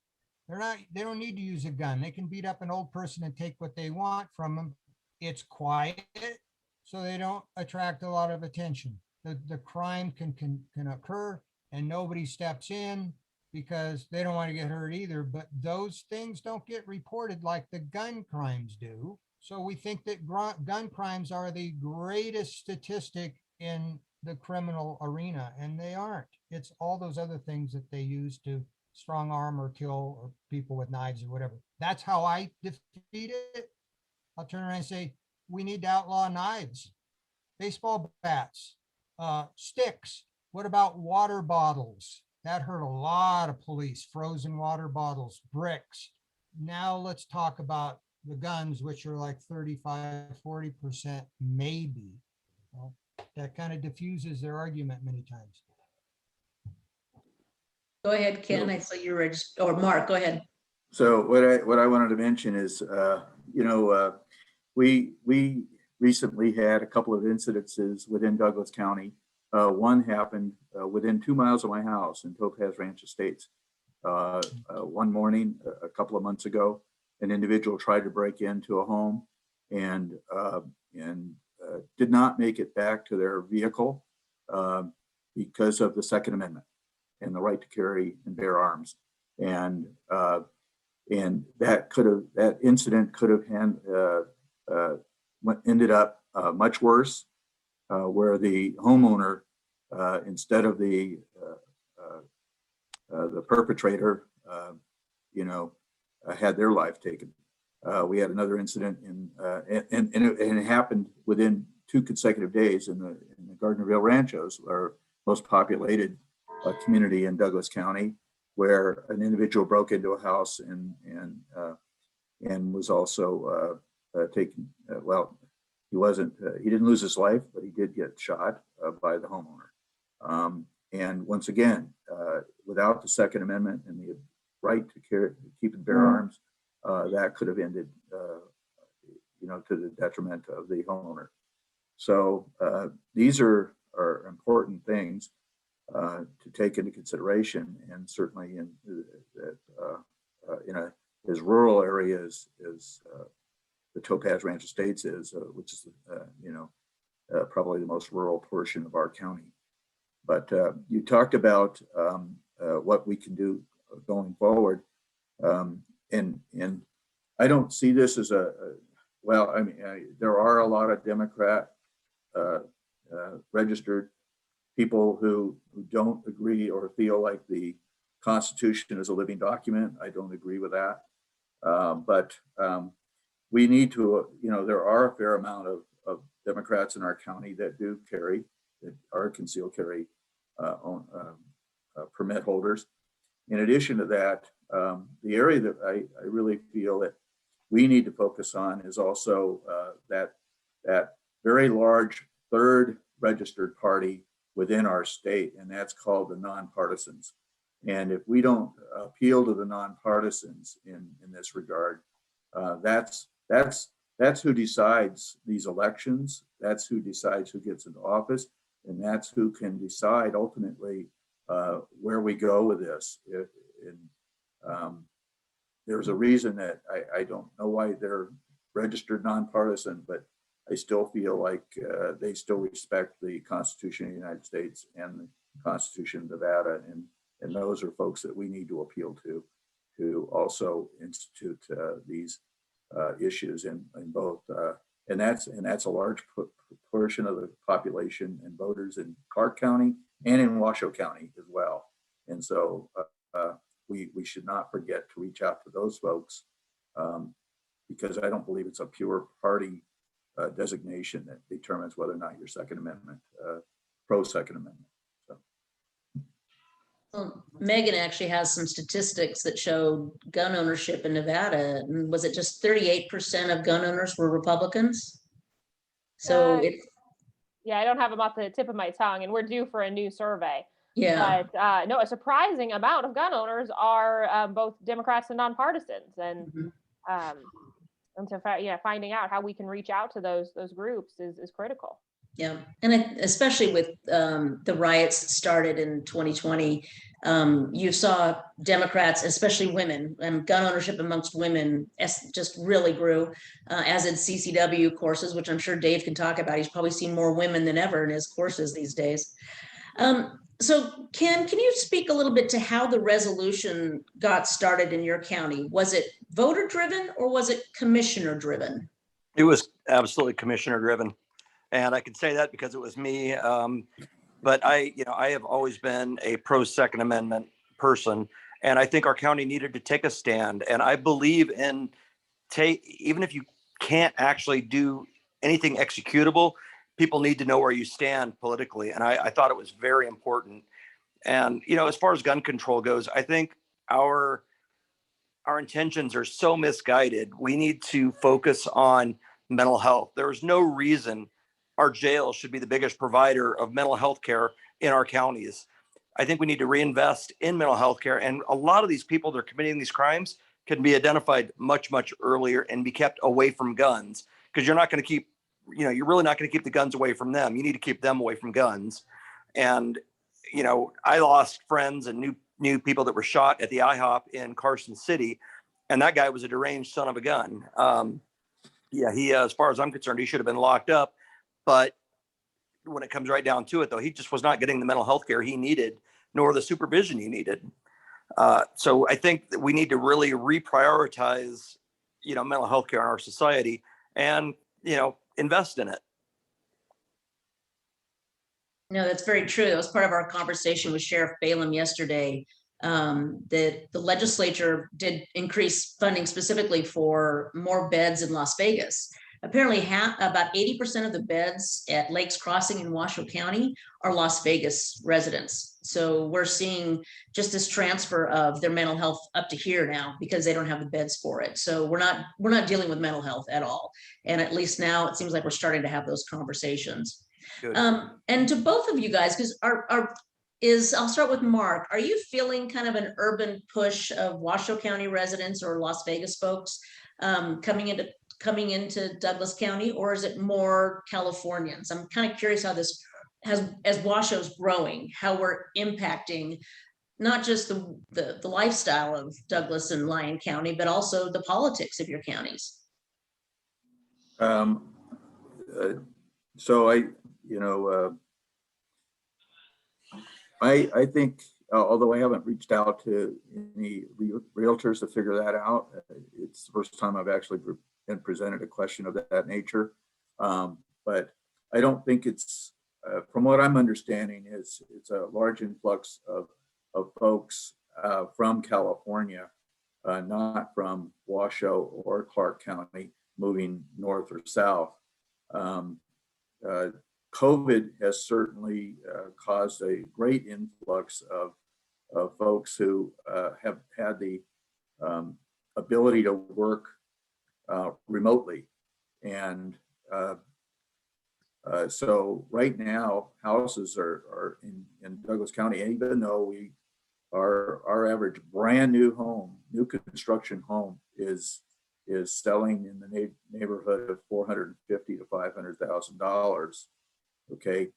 They don't need to use a gun. They can beat up an old person and take what they want from them. It's quiet, so they don't attract a lot of attention. The crime can occur and nobody steps in because they don't want to get hurt either. But those things don't get reported like the gun crimes do. So we think that gun crimes are the greatest statistic in the criminal arena, and they aren't. It's all those other things that they use to strong arm or kill or people with knives or whatever. That's how I defeat it. I'll turn around and say, we need to outlaw knives, baseball bats, sticks. What about water bottles? That hurt a lot of police, frozen water bottles, bricks. Now let's talk about the guns, which are like 35–40% maybe. Well, that kind of diffuses their argument many times. Go ahead, Ken. I saw you registered, or Mark, go ahead. So what I wanted to mention is, we recently had a couple of incidences within Douglas County. One happened within 2 miles of my house in Topaz Ranch Estates. One morning, a couple of months ago, an individual tried to break into a home and did not make it back to their vehicle because of the Second Amendment and the right to carry and bear arms. And that incident could have ended up much worse, where the homeowner, instead of the perpetrator, had their life taken. We had another incident and it happened within 2 consecutive days in the Gardner Ranchos, our most populated community in Douglas County, where an individual broke into a house and was also taken. He didn't lose his life, but he did get shot by the homeowner. And once again, without the Second Amendment and the right to keep and bear arms, that could have ended, to the detriment of the homeowner. So these are important things to take into consideration, and certainly in as rural areas as the Topaz Ranch Estates is, which is probably the most rural portion of our county. But you talked about what we can do going forward, and I don't see this as there are a lot of Democrat registered people who don't agree or feel like the Constitution is a living document. I don't agree with that. But we need to, there are a fair amount of Democrats in our county that are concealed carry permit holders. In addition to that, the area that I really feel that we need to focus on is also that very large third registered party within our state, and that's called the nonpartisans. And if we don't appeal to the nonpartisans in this regard, that's who decides these elections. That's who decides who gets into office, and that's who can decide ultimately where we go with this. There's a reason that I don't know why they're registered nonpartisan, but I still feel like they still respect the Constitution of the United States and the Constitution of Nevada, and those are folks that we need to appeal to also institute these issues in both, and that's a large portion of the population and voters in Clark County and in Washoe County as well. And so we should not forget to reach out to those folks, because I don't believe it's a pure party designation that determines whether or not you're Second Amendment, pro-Second Amendment. So. Well, Megan actually has some statistics that show gun ownership in Nevada. Was it just 38% of gun owners were Republicans? So Uh, it, Yeah, I don't have them off the tip of my tongue, and we're due for a new survey. yeah, But no, a surprising amount of gun owners are both Democrats and nonpartisans, mhm, um, and so finding out how we can reach out to those groups is critical. yeah. And especially with the riots that started in 2020, you saw Democrats, especially women, and gun ownership amongst women just really grew, as in CCW courses, which I'm sure Dave can talk about. He's probably seen more women than ever in his courses these days. So Ken, can you speak a little bit to how the resolution got started in your county? Was it voter driven or was it commissioner driven? It was absolutely commissioner driven. And I can say that because it was me. But I have always been a pro Second Amendment person. And I think our county needed to take a stand. And I believe in even if you can't actually do anything executable, people need to know where you stand politically. And I thought it was very important. And, as far as gun control goes, I think our intentions are so misguided. We need to focus on mental health. There is no reason our jail should be the biggest provider of mental health care in our counties. I think we need to reinvest in mental health care. And a lot of these people that are committing these crimes can be identified much, much earlier and be kept away from guns, because you're not going to keep, you're really not going to keep the guns away from them. You need to keep them away from guns. And, I lost friends and knew people that were shot at the IHOP in Carson City. And that guy was a deranged son of a gun. He, as far as I'm concerned, he should have been locked up. But when it comes right down to it, though, he just was not getting the mental health care he needed, nor the supervision he needed. So I think that we need to really reprioritize, mental health care in our society and, invest in it. No, that's very true. That was part of our conversation with Sheriff Balaam yesterday. That the legislature did increase funding specifically for more beds in Las Vegas. Apparently, about 80% of the beds at Lakes Crossing in Washoe County are Las Vegas residents. So we're seeing just this transfer of their mental health up to here now because they don't have the beds for it. So we're not dealing with mental health at all. And at least now it seems like we're starting to have those conversations. Good. And to both of you guys, because I'll start with Mark. Are you feeling kind of an urban push of Washoe County residents or Las Vegas folks coming into Douglas County, or is it more Californians? I'm kind of curious how this as Washoe's growing, how we're impacting not just the lifestyle of Douglas and Lyon County, but also the politics of your counties. So I think, although I haven't reached out to any realtors to figure that out, it's the first time I've actually been presented a question of that nature. But I don't think it's, from what I'm understanding, it's a large influx of folks from California, not from Washoe or Clark County, moving north or south. COVID has certainly caused a great influx of folks who have had the ability to work remotely. And so right now, houses are in Douglas County, even though our average brand new home, new construction home is selling in the neighborhood of $450,000 to $500,000. Okay,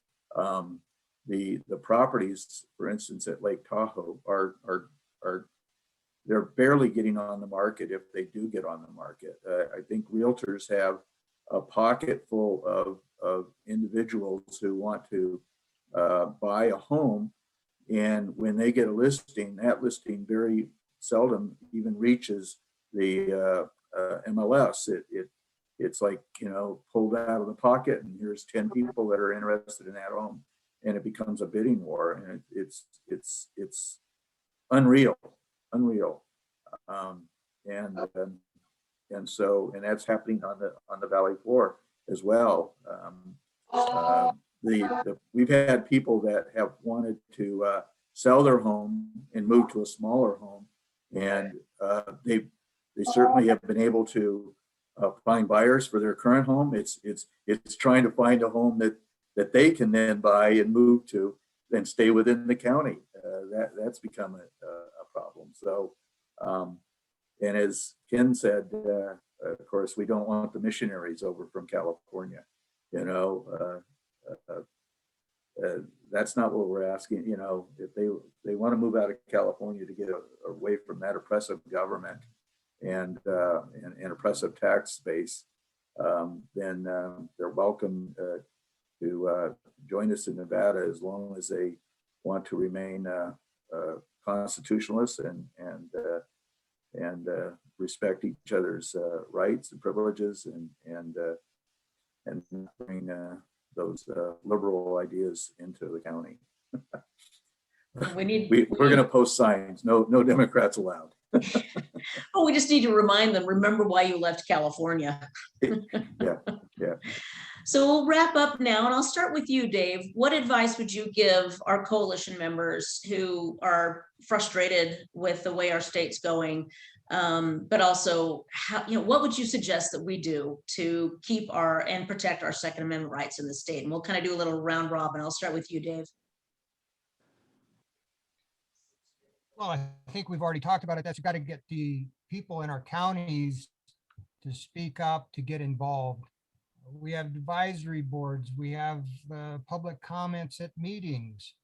the properties, for instance, at Lake Tahoe are they're barely getting on the market if they do get on the market. I think realtors have a pocket full of individuals who want to buy a home, and when they get a listing, that listing very seldom even reaches the MLS. It's like, pulled out of the pocket, and here's 10 people that are interested in that home, and it becomes a bidding war, and it's unreal. And that's happening on the Valley floor as well. We've had people that have wanted to sell their home and move to a smaller home, and they certainly have been able to find buyers for their current home. It's trying to find a home that they can then buy and move to, then stay within the county. That's become a problem. So, and as Ken said, of course, we don't want the missionaries over from California. You know, that's not what we're asking. You know, if they want to move out of California to get away from that oppressive government and oppressive tax base, then they're welcome to join us in Nevada, as long as they want to remain constitutionalists and respect each other's rights and privileges and bring those liberal ideas into the county. We're going to post signs. No Democrats allowed. Oh, we just need to remind them, remember why you left California. Yeah. So we'll wrap up now, and I'll start with you, Dave. What advice would you give our coalition members who are frustrated with the way our state's going, but also what would you suggest that we do to keep and protect our Second Amendment rights in the state? And we'll kind of do a little round robin. I'll start with you, Dave. Well, I think we've already talked about it. That's got to get the people in our counties to speak up, to get involved. We have advisory boards. We have public comments at meetings.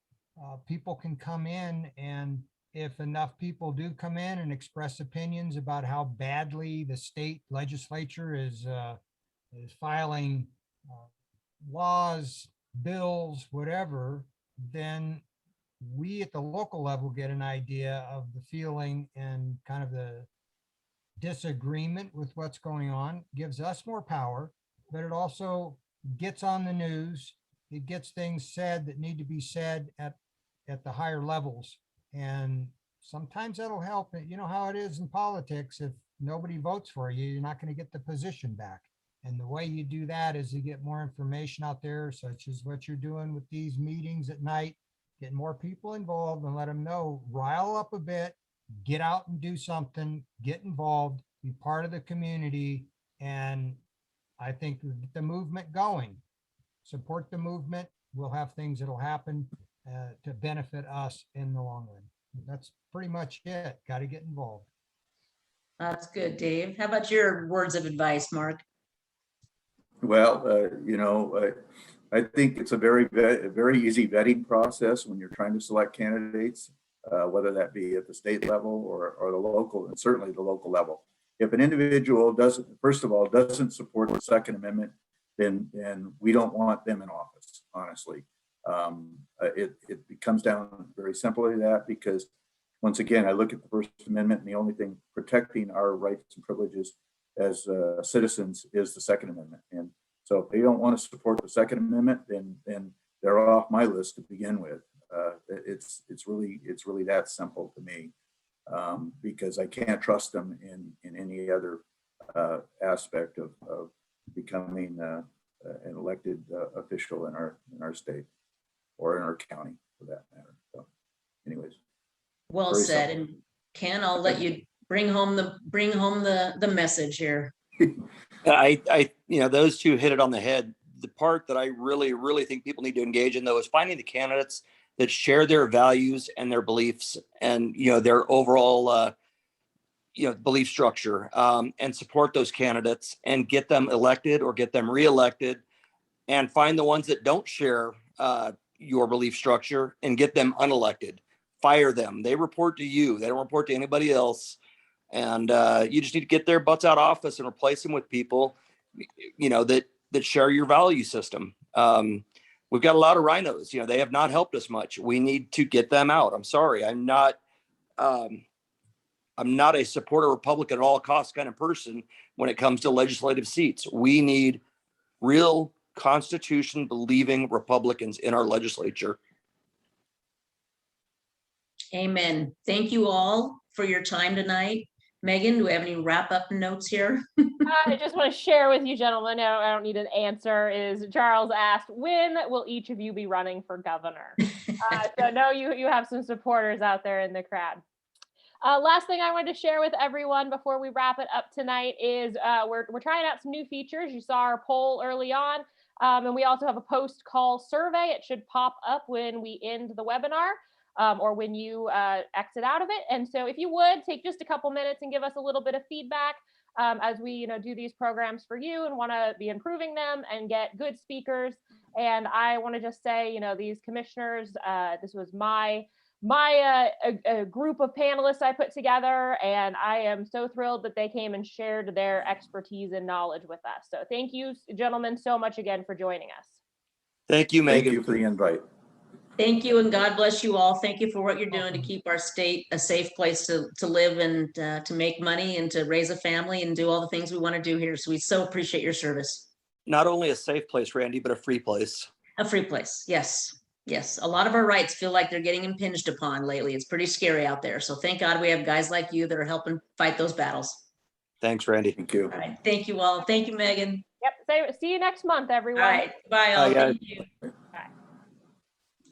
People can come in, and if enough people do come in and express opinions about how badly the state legislature is filing laws, bills, whatever, then we at the local level get an idea of the feeling and kind of the disagreement with what's going on. Gives us more power, but it also gets on the news. It gets things said that need to be said at the higher levels. And sometimes that'll help. You know how it is in politics. If nobody votes for you, you're not going to get the position back. And the way you do that is you get more information out there, such as what you're doing with these meetings at night. Get more people involved and let them know, rile up a bit, get out and do something, get involved, be part of the community. And I think the movement going, support the movement. We'll have things that'll happen to benefit us in the long run. That's pretty much it. Got to get involved. That's good, Dave. How about your words of advice, Mark? Well, I think it's a very easy vetting process when you're trying to select candidates, whether that be at the state level or the local, and certainly the local level. If an individual doesn't support the Second Amendment, then we don't want them in office, honestly. It comes down very simply to that, because once again, I look at the First Amendment, and the only thing protecting our rights and privileges as citizens is the Second Amendment. And so if they don't want to support the Second Amendment, then they're off my list to begin with. It's really that simple to me, because I can't trust them in any other aspect of becoming an elected official in our state or in our county, for that matter. So, anyways. Well said. Simple. And Ken, I'll let you bring home the message here. Those two hit it on the head. The part that I really think people need to engage in, though, is finding the candidates that share their values and their beliefs and, their overall, belief structure, and support those candidates and get them elected or get them reelected, and find the ones that don't share your belief structure and get them unelected. Fire them. They report to you. They don't report to anybody else. And you just need to get their butts out of office and replace them with people, that share your value system. We've got a lot of rhinos. They have not helped us much. We need to get them out. I'm sorry. I'm not a supporter Republican at all costs kind of person when it comes to legislative seats. We need real Constitution believing Republicans in our legislature. Amen. Thank you all for your time tonight. Megan, do we have any wrap-up notes here? I just want to share with you, gentlemen, I don't need an answer, is Charles asked, when will each of you be running for governor? So I know you have some supporters out there in the crowd. Last thing I wanted to share with everyone before we wrap it up tonight is we're trying out some new features. You saw our poll early on, and we also have a post-call survey. It should pop up when we end the webinar or when you exit out of it. And so if you would take just a couple minutes and give us a little bit of feedback as we do these programs for you and want to be improving them and get good speakers. And I want to just say, these commissioners, this was my a group of panelists I put together, and I am so thrilled that they came and shared their expertise and knowledge with us. So thank you, gentlemen, so much again for joining us. Thank you, Megan. Thank you for the invite. Thank you, and God bless you all. Thank you for what you're doing to keep our state a safe place to live and to make money and to raise a family and do all the things we want to do here. So we so appreciate your service. Not only a safe place, Randy, but a free place. A free place. Yes. Yes. A lot of our rights feel like they're getting impinged upon lately. It's pretty scary out there. So thank God we have guys like you that are helping fight those battles. Thanks, Randy. Thank you. All right. Thank you all. Thank you, Megan. Yep. See you next month, everyone. All right. Bye all. Bye, guys. Thank you.